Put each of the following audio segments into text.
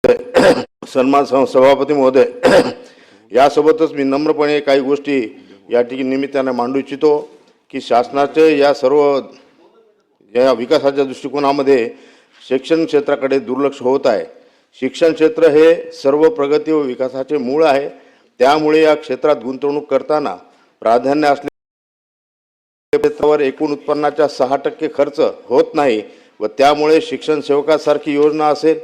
सन्मान सभापती महोदय, यासोबतच मी नम्रपणे काही गोष्टी या ठिकाणी निमित्ताने मांडू इच्छितो की शासनाचे या सर्व या विकासाच्या दृष्टिकोनामध्ये शिक्षण क्षेत्राकडे दुर्लक्ष होत आहे। शिक्षण क्षेत्र हे सर्व प्रगती व विकासाचे मूळ आहे। त्यामुळे या क्षेत्रात गुंतवणूक करताना प्राधान्य असलेल्या क्षेत्रावर एकूण उत्पन्नाच्या 6% खर्च होत नाही व त्यामुळे शिक्षण सेवकासारखी योजना असेल,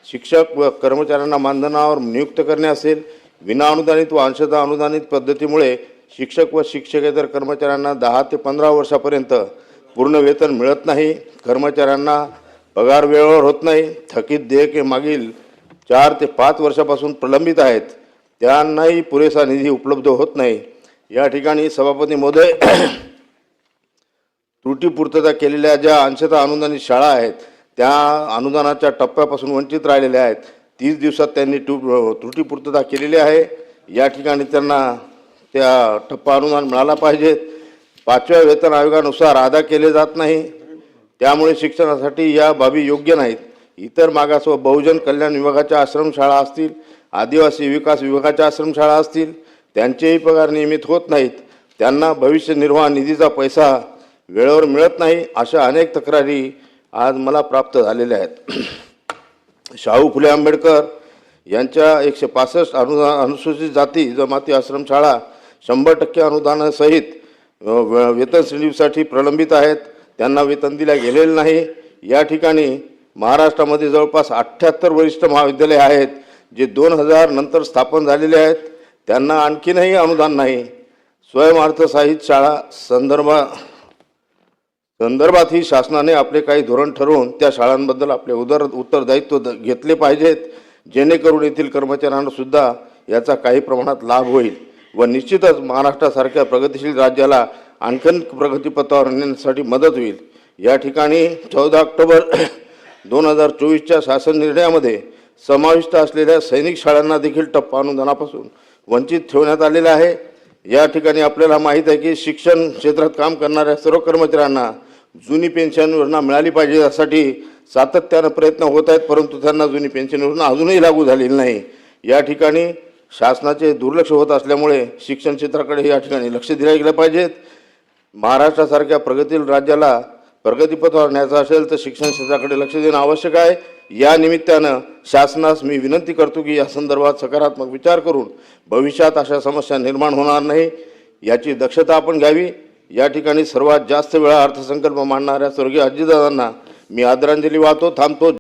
शिक्षक व कर्मचाऱ्यांना मानधनावर नियुक्त करणे असेल, विनाअनुदानित व अंशतः अनुदानित पद्धतीमुळे शिक्षक व शिक्षकेतर कर्मचाऱ्यांना 10 ते 15 वर्षापर्यंत पूर्ण वेतन मिळत नाही। कर्मचाऱ्यांना पगार वेळेवर होत नाही। थकीत देयके मागील 4 ते 5 वर्षापासून प्रलंबित आहेत, त्यांनाही पुरेसा निधी उपलब्ध होत नाही। या ठिकाणी सभापती महोदय, त्रुटीपूर्तता केलेल्या ज्या अंशतः अनुदानित शाळा आहेत त्या अनुदानाच्या टप्प्यापासून वंचित राहिलेल्या आहेत। 30 दिवसात त्यांनी त्रुटीपूर्तता केलेली आहे। या ठिकाणी त्यांना त्या टप्पा अनुदान मिळाला पाहिजे। 5व्या वेतन आयोगानुसार अदा केले जात नाही, त्यामुळे शिक्षणासाठी या बाबी योग्य नाहीत। इतर मागास व बहुजन कल्याण विभागाच्या आश्रमशाळा असतील, आदिवासी विकास विभागाच्या आश्रमशाळा असतील, त्यांचेही पगार नियमित होत नाहीत। त्यांना भविष्य निर्वाह निधीचा पैसा वेळेवर मिळत नाही। अशा अनेक तक्रारी आज मला प्राप्त झालेल्या आहेत। शाहू फुले आंबेडकर यांच्या 165 अनुसूचित जाती जमाती आश्रमशाळा 100% अनुदानासहित वेतन श्रेणीसाठी प्रलंबित आहेत, त्यांना वेतन दिले गेलेले नाही। या ठिकाणी महाराष्ट्रामध्ये जवळपास 78 वरिष्ठ महाविद्यालये आहेत जे 2000 नंतर स्थापन झालेले आहेत, त्यांना आणखीनही अनुदान नाही। स्वयंअर्थसहाय्यित शाळा संदर्भात ही शासनाने आपले काही धोरण ठरवून त्या शाळांबद्दल आपले उत्तरदायित्व घेतले पाहिजेत, जेणेकरून येथील कर्मचाऱ्यांना सुद्धा याचा काही प्रमाणात लाभ होईल व निश्चितच महाराष्ट्रासारख्या प्रगतिशील राज्याला आणखीन प्रगतीपथावर नेण्यासाठी मदत होईल। या ठिकाणी 14 ऑक्टोबर 2024च्या शासन निर्णयामध्ये समाविष्ट असलेल्या सैनिक शाळांना देखील टप्पा अनुदानापासून वंचित ठेवण्यात आलेले आहे। या ठिकाणी आपल्याला माहीत आहे की शिक्षण क्षेत्रात काम करणाऱ्या सर्व कर्मचाऱ्यांना जुनी पेन्शन योजना मिळाली पाहिजे, यासाठी सातत्याने प्रयत्न होत आहेत, परंतु त्यांना जुनी पेन्शन योजना अजूनही लागू झालेली नाही। या ठिकाणी शासनाचे दुर्लक्ष होत असल्यामुळे शिक्षण क्षेत्राकडे या ठिकाणी लक्ष दिले गेले पाहिजे। महाराष्ट्रासारख्या प्रगतील राज्याला प्रगतीपथावर न्यायचं असेल तर शिक्षण क्षेत्राकडे लक्ष देणं आवश्यक आहे। या निमित्तानं शासनास मी विनंती करतो की या संदर्भात सकारात्मक विचार करून भविष्यात अशा समस्या निर्माण होणार नाही याची दक्षता आपण घ्यावी। या ठिकाणी सर्वात जास्त वेळा अर्थसंकल्प मांडणाऱ्या स्वर्गीय अजितदादांना मी आदरांजली वाहतो। थांबतो।